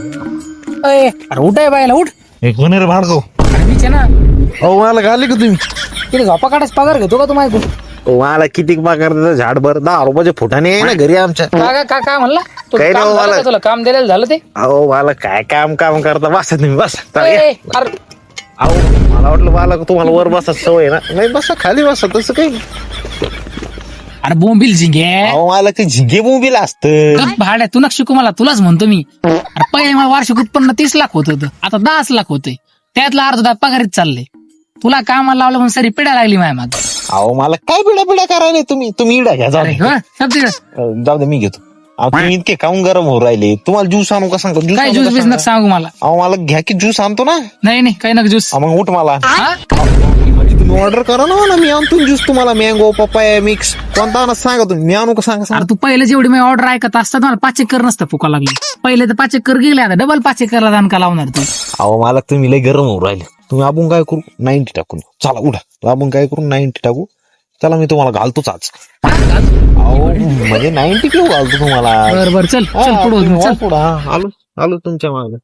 अरे उठ आहे बायला उठ. एक कोणी रे भाडको. अरे मीच आहे ना. अहो मला घाली का तुम्ही? तिथे झोपा काढायच पगार घेतो का तुम्हाला? मला किती पगार देतो झाडभर 10 रुपयाचे फुटाने आहे ना घरी आमच्या. काय म्हणला काही नाही काम झालं मला. का? तुला काम दिलेलं झालं ते? अहो मला काय काम करता बसा तुम्ही बस. अरे अहो मला वाटलं मला तुम्हाला वर बसा सवय ना. नाही बसा खाली बसा तसं काही. अरे बोंबील झिंगे. अहो मला ते झिंगे बोंबील असतं. भाड्या तू नका शिकू मला, तुलाच म्हणतो मी. अरे पहिले मला वार्षिक उत्पन्न 30 लाख होत होतं, आता 10 लाख होतंय. त्यातला अर्धा पगारीत चालले. तुला कामाला लावलं म्हणून सरी पिढ्या लागली माझ्या मागे. अहो मला काय पिढ्या करायला तुम्ही इडा घ्या. जाऊ दे. जाऊ दे मी घेतो. अहो तुम्ही इतके काऊन गरम होऊ राहिले? तुम्हाला ज्यूस आणू का सांगतो? काय ज्यूस बिस नका सांगू मला. अहो मला घ्या की ज्यूस आणतो ना. नाही काही नका ज्यूस. मग उठ मला. तुम्ही ऑर्डर करा ना, मी आणतो ज्यूस तुम्हाला. मँगो पपाया मिक्स कोणता आणत सांगा तुम्ही. मी आणू का सांगा? अरे तू पहिले जेवढी मी ऑर्डर ऐकत असतात मला 5 एकर नसतं फुका लागली. पहिले तर 5 एकर गेले, आता डबल 5 एकरला दान का लावणार तू? अहो मला तुम्ही लय गरम होऊ राहिले. तुम्ही आपण काय करू 90 टाकून चला उडा. आपण काय करू 90 टाकू. चला मी तुम्हाला घालतोच आज. अहो म्हणजे 90 किलो घालतो तुम्हाला. बरं चल पुढे चल. पुढं आलो तुमच्या मागे.